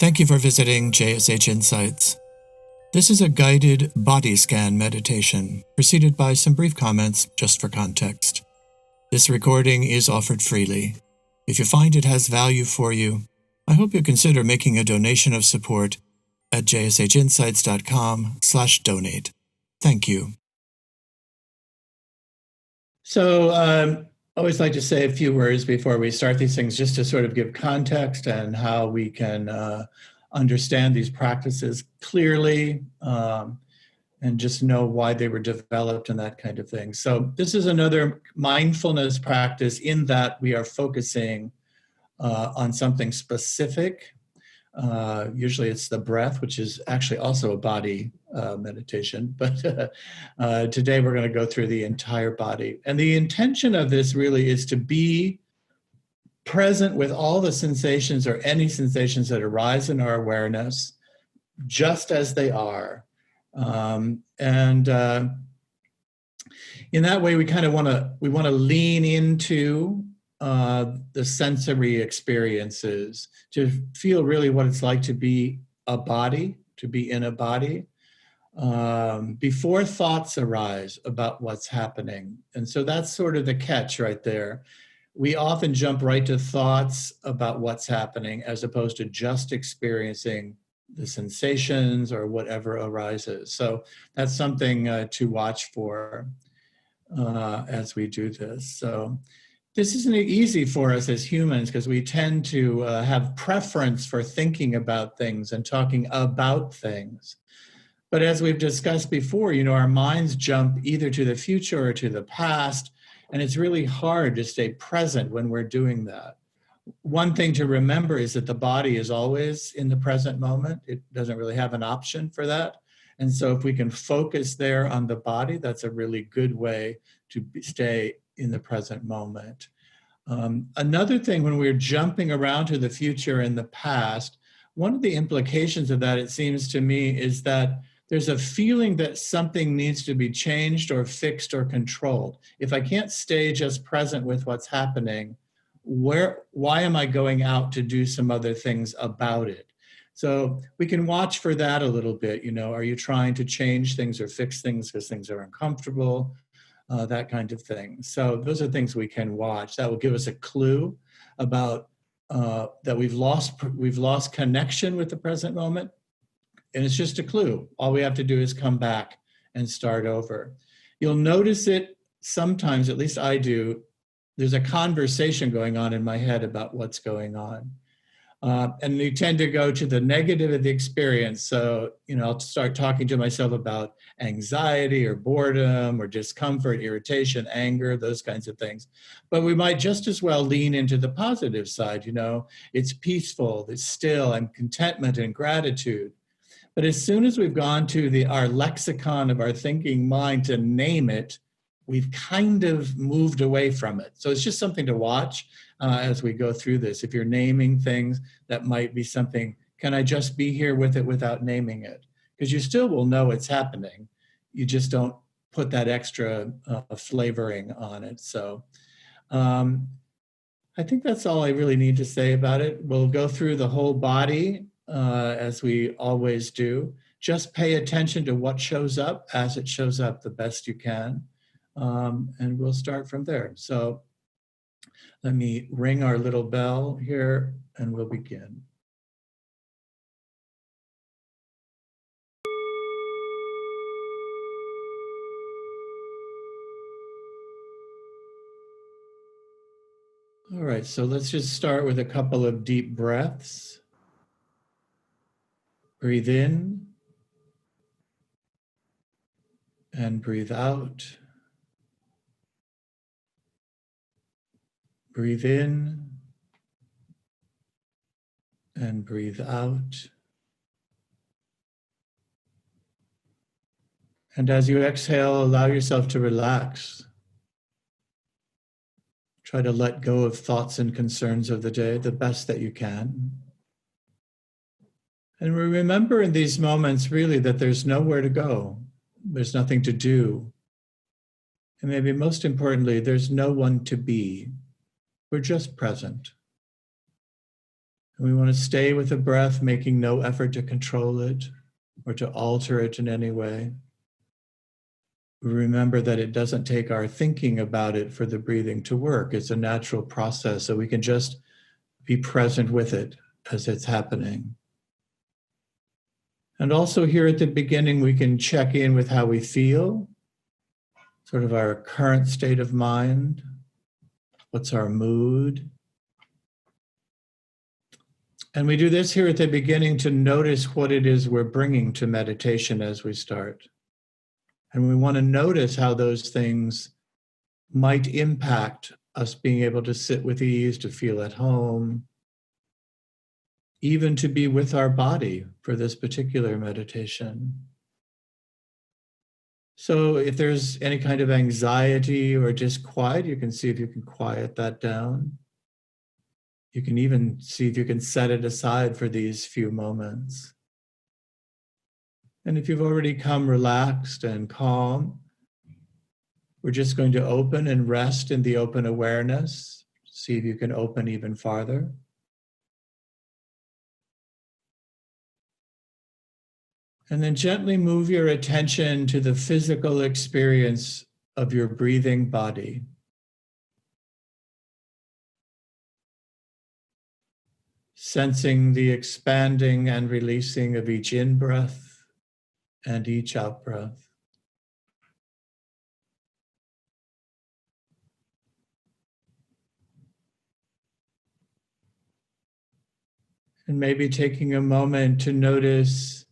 Thank you for visiting JSH Insights. This is a guided body scan meditation, preceded by some brief comments just for context. This recording is offered freely. If you find it has value for you, I hope you consider making a donation of support at jshinsights.com/donate. Thank you. So, I always like to say a few words before we start these things, just to sort of give context and how we can understand these practices clearly and just know why they were developed and that kind of thing. So this is another mindfulness practice in that we are focusing on something specific. Usually it's the breath, which is actually also a body meditation, but today we're going to go through the entire body. And the intention of this really is to be present with all the sensations or any sensations that arise in our awareness, just as they are. In that way, we kind of want to lean into the sensory experiences, to feel really what it's like to be a body, to be in a body, before thoughts arise about what's happening. And so that's sort of the catch right there. We often jump right to thoughts about what's happening as opposed to just experiencing the sensations or whatever arises. So that's something to watch for as we do this. So this isn't easy for us as humans because we tend to have preference for thinking about things and talking about things. But as we've discussed before, our minds jump either to the future or to the past, and it's really hard to stay present when we're doing that. One thing to remember is that the body is always in the present moment. It doesn't really have an option for that. And so if we can focus there on the body, that's a really good way to stay in the present moment. Another thing, when we're jumping around to the future and the past, one of the implications of that, it seems to me, is that there's a feeling that something needs to be changed or fixed or controlled. If I can't stay just present with what's happening, why am I going out to do some other things about it? So we can watch for that a little bit. Are you trying to change things or fix things because things are uncomfortable? That kind of thing. So those are things we can watch. That will give us a clue about that we've lost connection with the present moment. And it's just a clue. All we have to do is come back and start over. You'll notice it sometimes, at least I do, there's a conversation going on in my head about what's going on. And you tend to go to the negative of the experience. So, I'll start talking to myself about anxiety or boredom or discomfort, irritation, anger, those kinds of things. But we might just as well lean into the positive side. It's peaceful, it's still, and contentment and gratitude. But as soon as we've gone to our lexicon of our thinking mind to name it, we've kind of moved away from it. So it's just something to watch as we go through this. If you're naming things, that might be something, can I just be here with it without naming it? Because you still will know it's happening. You just don't put that extra flavoring on it. So I think that's all I really need to say about it. We'll go through the whole body as we always do. Just pay attention to what shows up as it shows up the best you can. And we'll start from there. So let me ring our little bell here and we'll begin. All right, so let's just start with a couple of deep breaths. Breathe in and breathe out. Breathe in and breathe out. And as you exhale, allow yourself to relax. Try to let go of thoughts and concerns of the day the best that you can. And we remember in these moments really that there's nowhere to go. There's nothing to do. And maybe most importantly, there's no one to be. We're just present. And we want to stay with the breath, making no effort to control it or to alter it in any way. We remember that it doesn't take our thinking about it for the breathing to work. It's a natural process, so we can just be present with it as it's happening. And also here at the beginning, we can check in with how we feel, sort of our current state of mind. What's our mood? And we do this here at the beginning to notice what it is we're bringing to meditation as we start. And we want to notice how those things might impact us being able to sit with ease, to feel at home, even to be with our body for this particular meditation. So if there's any kind of anxiety or disquiet, you can see if you can quiet that down. You can even see if you can set it aside for these few moments. And if you've already come relaxed and calm, we're just going to open and rest in the open awareness. See if you can open even farther. And then gently move your attention to the physical experience of your breathing body. Sensing the expanding and releasing of each in-breath and each out-breath. And maybe taking a moment to notice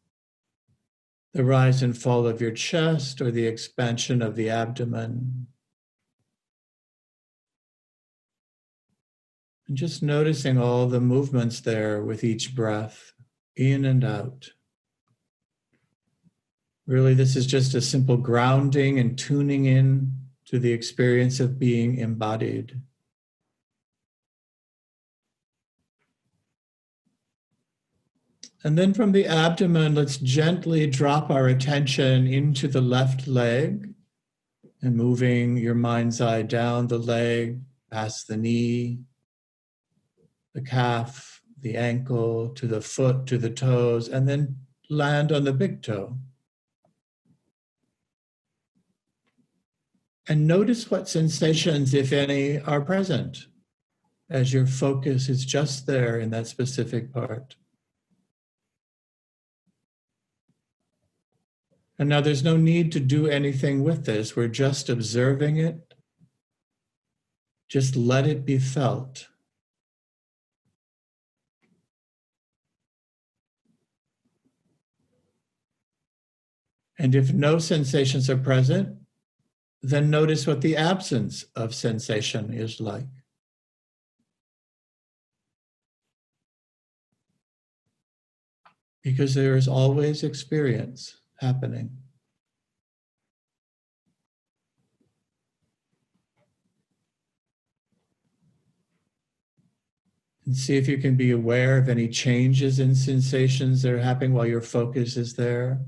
the rise and fall of your chest or the expansion of the abdomen. And just noticing all the movements there with each breath, in and out. Really, this is just a simple grounding and tuning in to the experience of being embodied. And then from the abdomen, let's gently drop our attention into the left leg and moving your mind's eye down the leg, past the knee, the calf, the ankle, to the foot, to the toes, and then land on the big toe. And notice what sensations, if any, are present as your focus is just there in that specific part. And now there's no need to do anything with this. We're just observing it. Just let it be felt. And if no sensations are present, then notice what the absence of sensation is like. Because there is always experience happening. And see if you can be aware of any changes in sensations that are happening while your focus is there.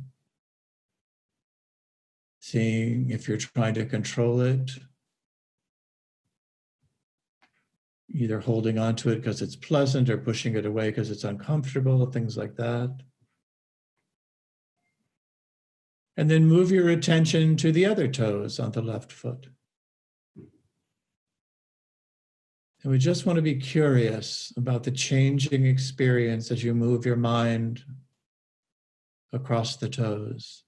Seeing if you're trying to control it, either holding on to it because it's pleasant or pushing it away because it's uncomfortable, things like that. And then move your attention to the other toes on the left foot. And we just want to be curious about the changing experience as you move your mind across the toes.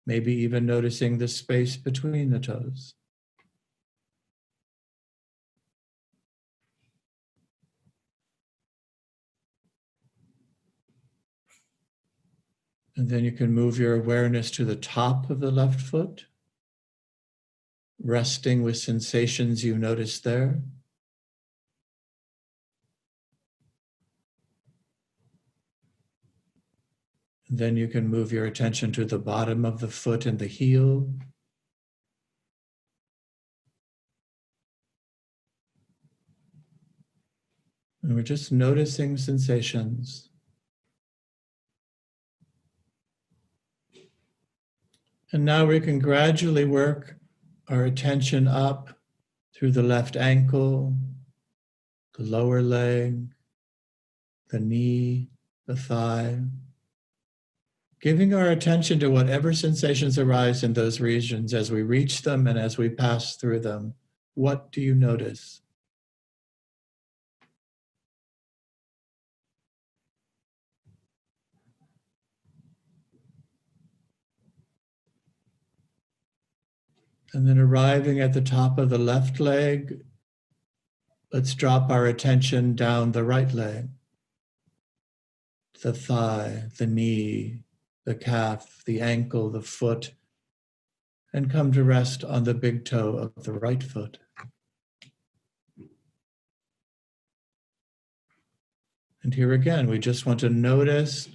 Maybe even noticing the space between the toes. And then you can move your awareness to the top of the left foot, resting with sensations you notice there. And then you can move your attention to the bottom of the foot and the heel. And we're just noticing sensations. And now we can gradually work our attention up through the left ankle, the lower leg, the knee, the thigh. Giving our attention to whatever sensations arise in those regions as we reach them and as we pass through them. What do you notice? And then arriving at the top of the left leg, let's drop our attention down the right leg, the thigh, the knee, the calf, the ankle, the foot, and come to rest on the big toe of the right foot. And here again, we just want to notice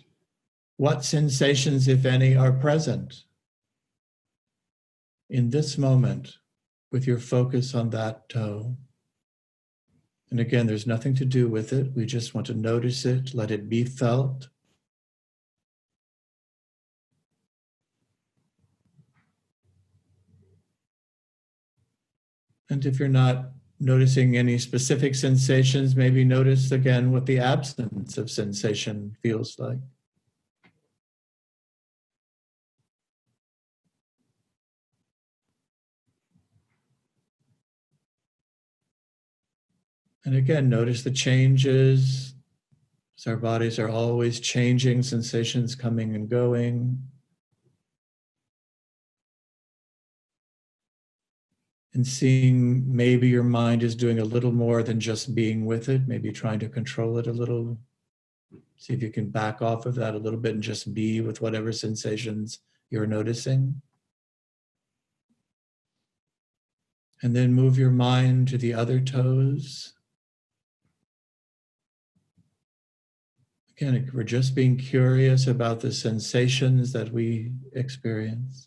what sensations, if any, are present in this moment with your focus on that toe. And again, there's nothing to do with it. We just want to notice it, let it be felt. And if you're not noticing any specific sensations, maybe notice again what the absence of sensation feels like. And again, notice the changes. As our bodies are always changing, sensations coming and going. And seeing maybe your mind is doing a little more than just being with it, maybe trying to control it a little. See if you can back off of that a little bit and just be with whatever sensations you're noticing. And then move your mind to the other toes. Again, we're just being curious about the sensations that we experience.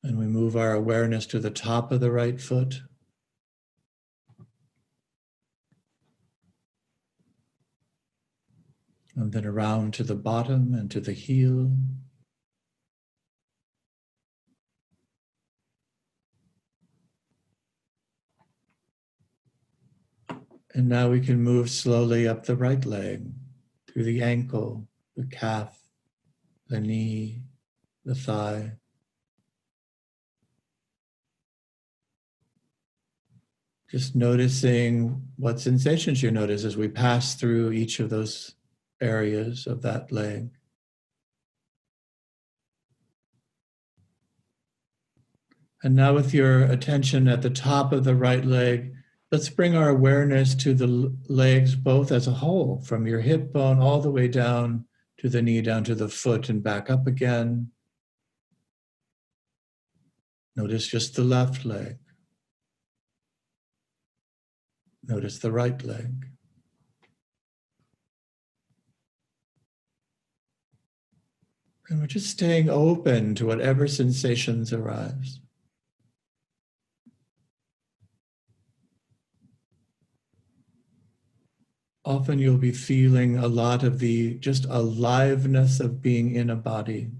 And we move our awareness to the top of the right foot. And then around to the bottom and to the heel. And now we can move slowly up the right leg, through the ankle, the calf, the knee, the thigh. Just noticing what sensations you notice as we pass through each of those areas of that leg. And now with your attention at the top of the right leg, let's bring our awareness to the legs both as a whole, from your hip bone all the way down to the knee, down to the foot and back up again. Notice just the left leg. Notice the right leg. And we're just staying open to whatever sensations arise. Often you'll be feeling a lot of the just aliveness of being in a body.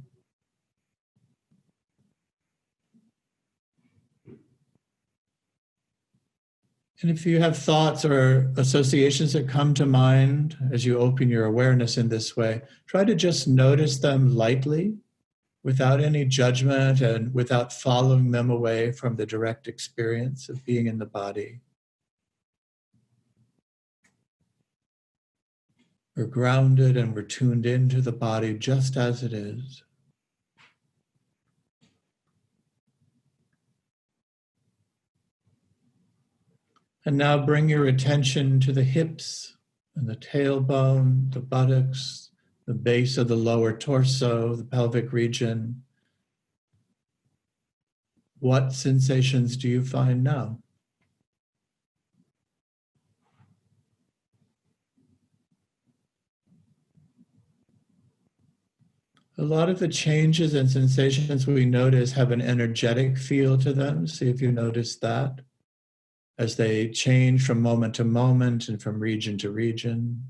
And if you have thoughts or associations that come to mind as you open your awareness in this way, try to just notice them lightly, without any judgment and without following them away from the direct experience of being in the body. We're grounded and we're tuned into the body just as it is. And now bring your attention to the hips and the tailbone, the buttocks, the base of the lower torso, the pelvic region. What sensations do you find now? A lot of the changes and sensations we notice have an energetic feel to them. See if you notice that as they change from moment to moment and from region to region.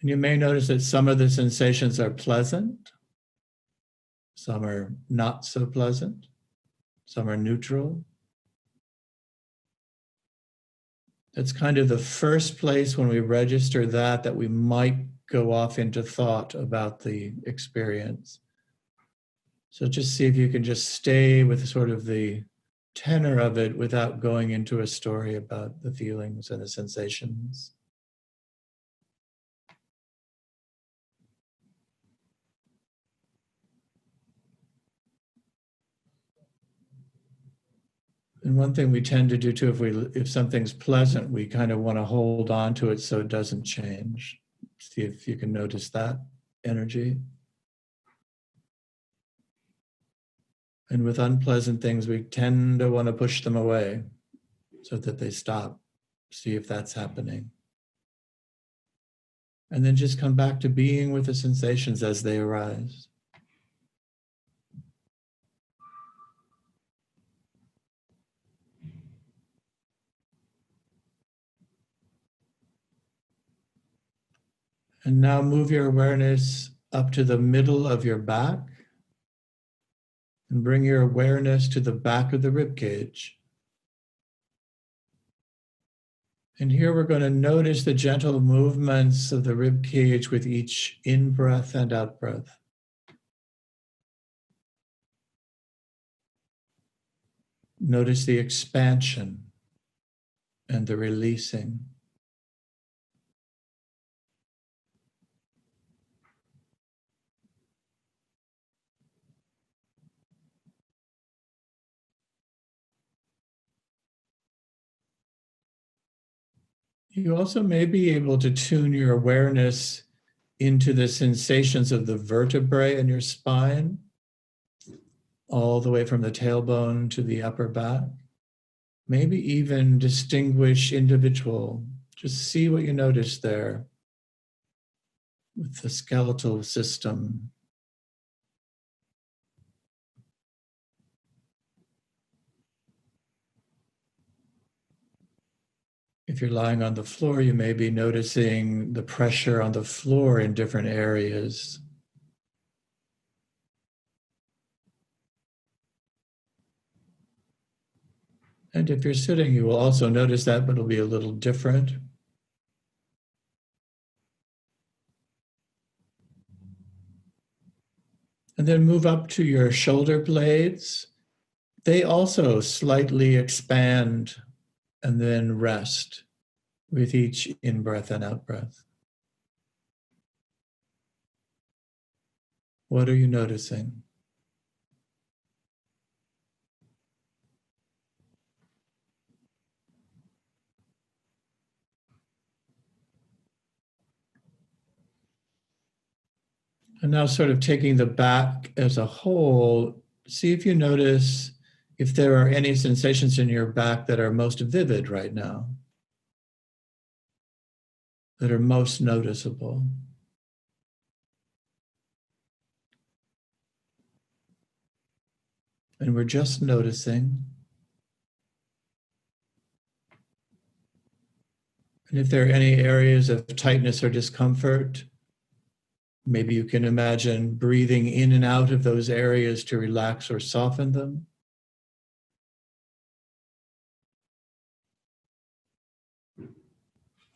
And you may notice that some of the sensations are pleasant, some are not so pleasant, some are neutral. That's kind of the first place when we register that we might go off into thought about the experience. So just see if you can just stay with sort of the tenor of it without going into a story about the feelings and the sensations. And one thing we tend to do too, if something's pleasant, we kind of want to hold on to it so it doesn't change. See if you can notice that energy. And with unpleasant things, we tend to want to push them away so that they stop. See if that's happening. And then just come back to being with the sensations as they arise. And now move your awareness up to the middle of your back and bring your awareness to the back of the rib cage. And here we're going to notice the gentle movements of the rib cage with each in-breath and out-breath. Notice the expansion and the releasing. You also may be able to tune your awareness into the sensations of the vertebrae in your spine, all the way from the tailbone to the upper back. Maybe even distinguish individual. Just see what you notice there with the skeletal system. If you're lying on the floor, you may be noticing the pressure on the floor in different areas. And if you're sitting, you will also notice that, but it'll be a little different. And then move up to your shoulder blades. They also slightly expand and then rest with each in-breath and out-breath. What are you noticing? And now sort of taking the back as a whole, see if you notice if there are any sensations in your back that are most vivid right now, that are most noticeable. And we're just noticing. And if there are any areas of tightness or discomfort, maybe you can imagine breathing in and out of those areas to relax or soften them.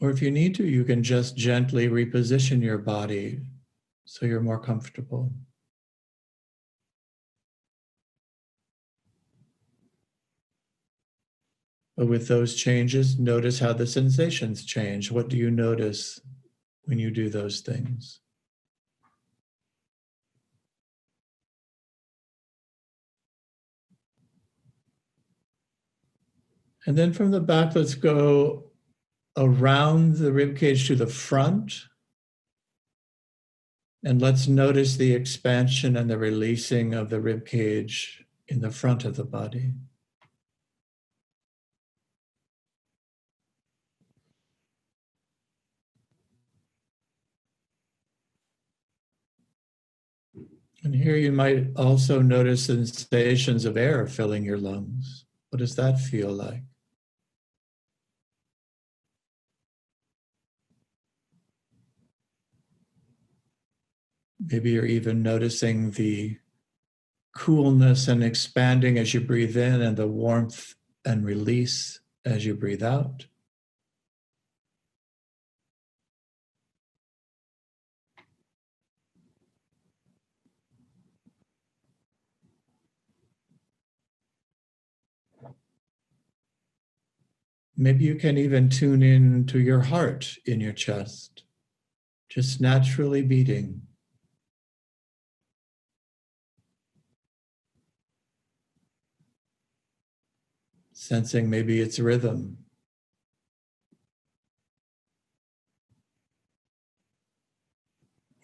Or if you need to, you can just gently reposition your body so you're more comfortable. But with those changes, notice how the sensations change. What do you notice when you do those things? And then from the back, let's go around the ribcage to the front. And let's notice the expansion and the releasing of the ribcage in the front of the body. And here you might also notice sensations of air filling your lungs. What does that feel like? Maybe you're even noticing the coolness and expanding as you breathe in, and the warmth and release as you breathe out. Maybe you can even tune in to your heart in your chest, just naturally beating. Sensing maybe its rhythm.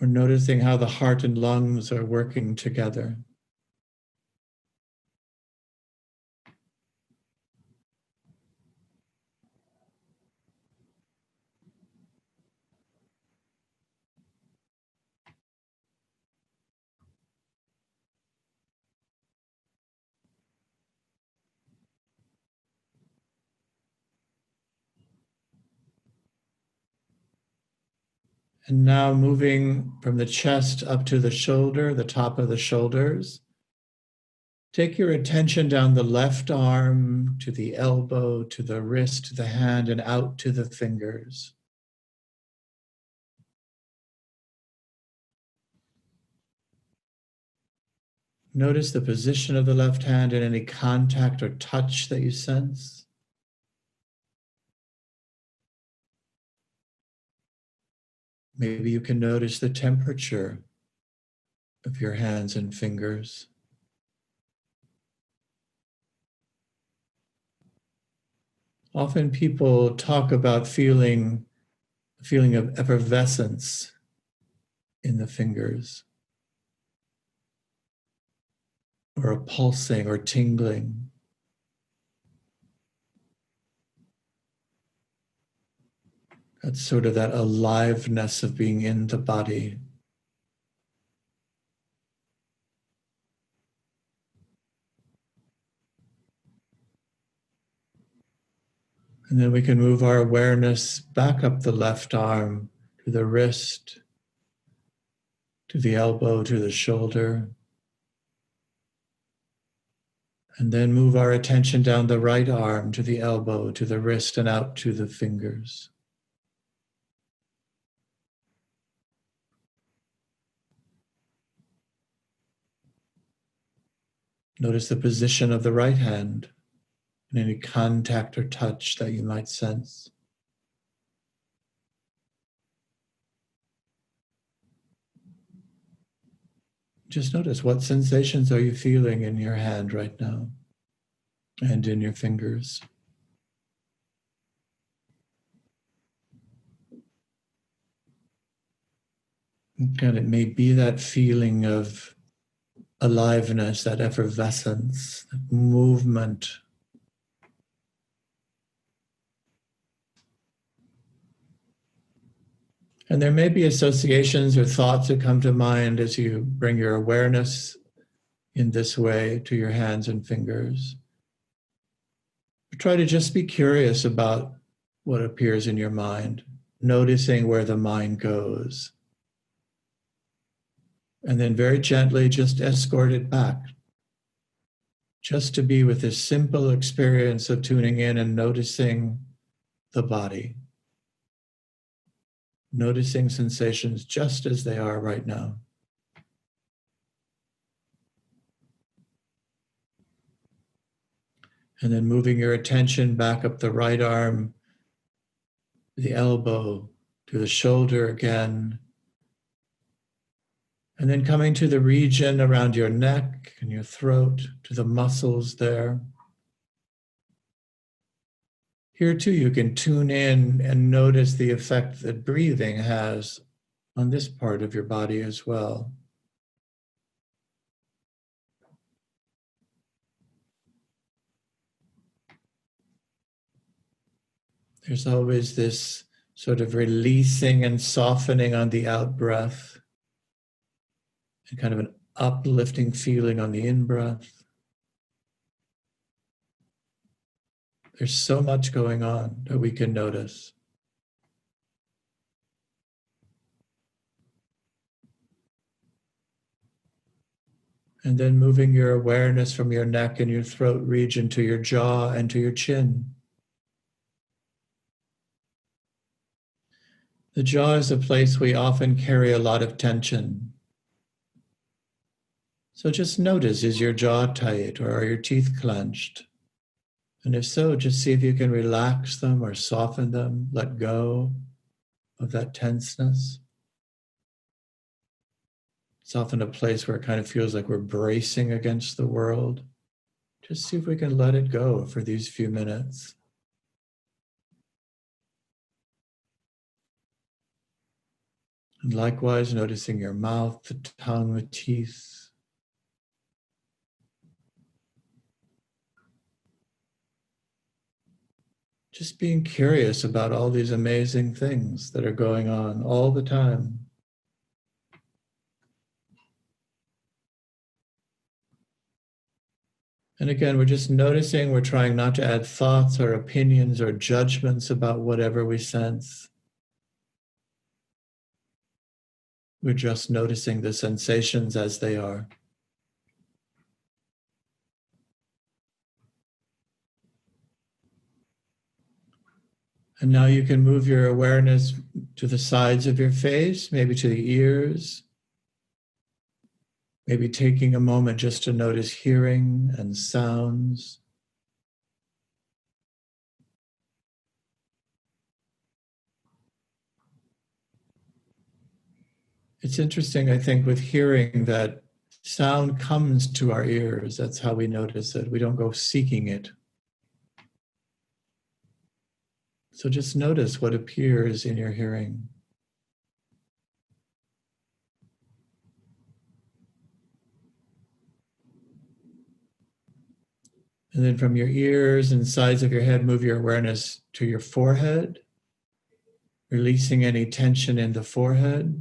Or noticing how the heart and lungs are working together. And now moving from the chest up to the shoulder, the top of the shoulders. Take your attention down the left arm to the elbow, to the wrist, to the hand, and out to the fingers. Notice the position of the left hand and any contact or touch that you sense. Maybe you can notice the temperature of your hands and fingers. Often people talk about feeling a feeling of effervescence in the fingers, or a pulsing or tingling. That's sort of that aliveness of being in the body. And then we can move our awareness back up the left arm to the wrist, to the elbow, to the shoulder. And then move our attention down the right arm to the elbow, to the wrist, and out to the fingers. Notice the position of the right hand and any contact or touch that you might sense. Just notice, what sensations are you feeling in your hand right now and in your fingers? And it may be that feeling of aliveness, that effervescence, that movement. And there may be associations or thoughts that come to mind as you bring your awareness in this way to your hands and fingers. Try to just be curious about what appears in your mind, noticing where the mind goes. And then very gently just escort it back. Just to be with this simple experience of tuning in and noticing the body. Noticing sensations just as they are right now. And then moving your attention back up the right arm, the elbow, to the shoulder again. And then coming to the region around your neck and your throat, to the muscles there. Here too, you can tune in and notice the effect that breathing has on this part of your body as well. There's always this sort of releasing and softening on the out breath, and kind of an uplifting feeling on the in breath. There's so much going on that we can notice. And then moving your awareness from your neck and your throat region to your jaw and to your chin. The jaw is a place we often carry a lot of tension. So just notice, is your jaw tight or are your teeth clenched? And if so, just see if you can relax them or soften them, let go of that tenseness. It's often a place where it kind of feels like we're bracing against the world. Just see if we can let it go for these few minutes. And likewise, noticing your mouth, the tongue, the teeth. Just being curious about all these amazing things that are going on all the time. And again, we're just noticing, we're trying not to add thoughts or opinions or judgments about whatever we sense. We're just noticing the sensations as they are. And now you can move your awareness to the sides of your face, maybe to the ears. Maybe taking a moment just to notice hearing and sounds. It's interesting, I think, with hearing that sound comes to our ears. That's how we notice it. We don't go seeking it. So just notice what appears in your hearing. And then from your ears and sides of your head, move your awareness to your forehead, releasing any tension in the forehead.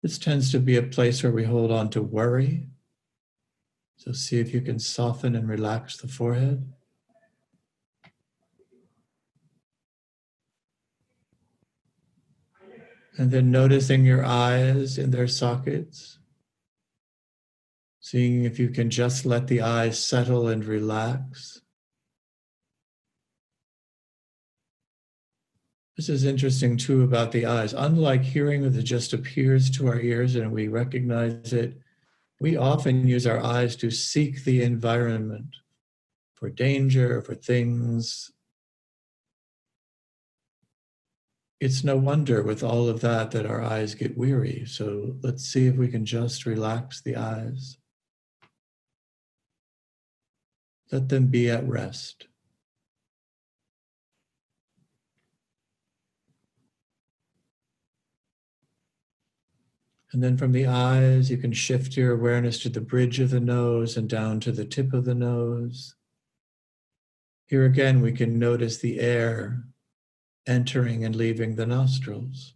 This tends to be a place where we hold on to worry. So see if you can soften and relax the forehead. And then noticing your eyes in their sockets. Seeing if you can just let the eyes settle and relax. This is interesting too about the eyes. Unlike hearing that just appears to our ears and we recognize it, we often use our eyes to seek the environment for danger, for things. It's no wonder with all of that that our eyes get weary. So let's see if we can just relax the eyes. Let them be at rest. And then from the eyes, you can shift your awareness to the bridge of the nose and down to the tip of the nose. Here again, we can notice the air entering and leaving the nostrils.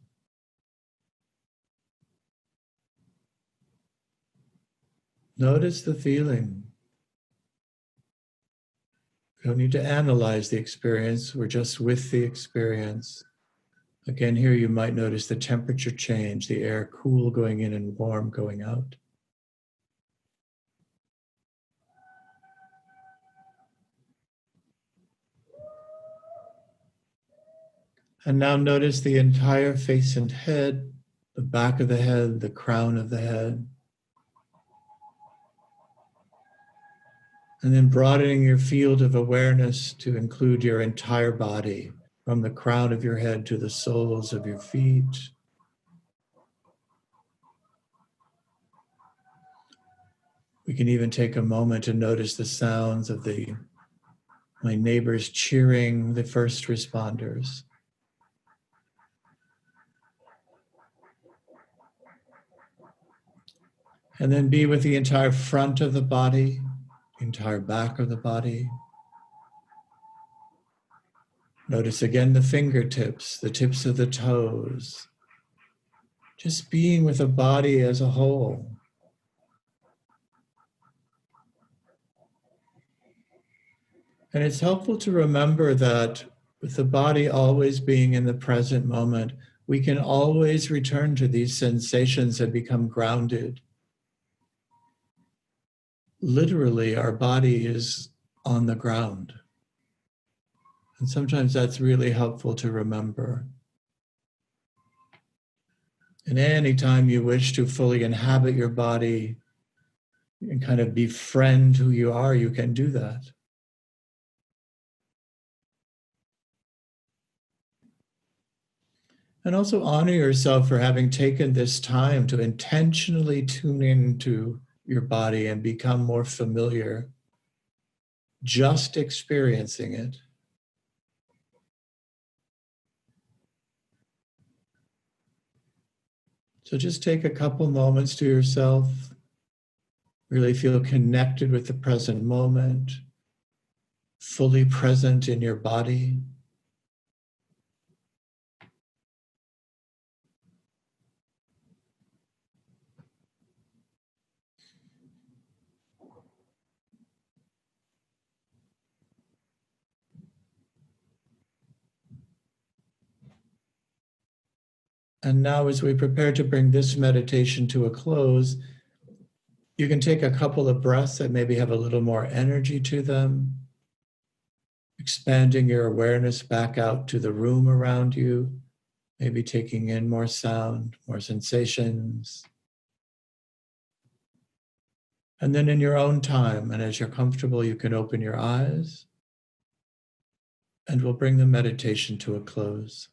Notice the feeling. We don't need to analyze the experience, we're just with the experience. Again, here you might notice the temperature change, the air cool going in and warm going out. And now notice the entire face and head, the back of the head, the crown of the head. And then broadening your field of awareness to include your entire body, from the crown of your head to the soles of your feet. We can even take a moment to notice the sounds of my neighbors cheering the first responders. And then be with the entire front of the body, the entire back of the body. Notice again the fingertips, the tips of the toes. Just being with the body as a whole. And it's helpful to remember that with the body always being in the present moment, we can always return to these sensations and become grounded. literally our body is on the ground. And sometimes that's really helpful to remember. And any time you wish to fully inhabit your body and kind of befriend who you are, you can do that. And also honor yourself for having taken this time to intentionally tune into your body and become more familiar, just experiencing it. So just take a couple moments to yourself, really feel connected with the present moment, fully present in your body. And now, as we prepare to bring this meditation to a close, you can take a couple of breaths that maybe have a little more energy to them, expanding your awareness back out to the room around you, maybe taking in more sound, more sensations. And then in your own time, and as you're comfortable, you can open your eyes, and we'll bring the meditation to a close.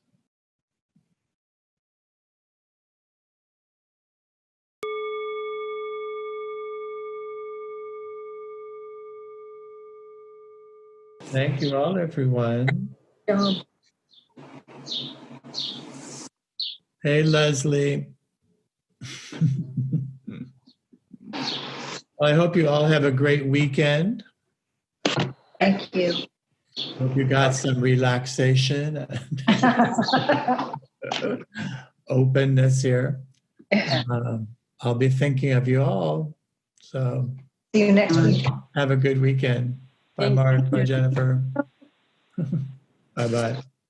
Thank you all, everyone. Hey, Leslie. I hope you all have a great weekend. Thank you. Hope you got some relaxation and openness here. I'll be thinking of you all. So See you next week. have a good weekend. Bye, Mark. Bye, Jennifer. Bye-bye.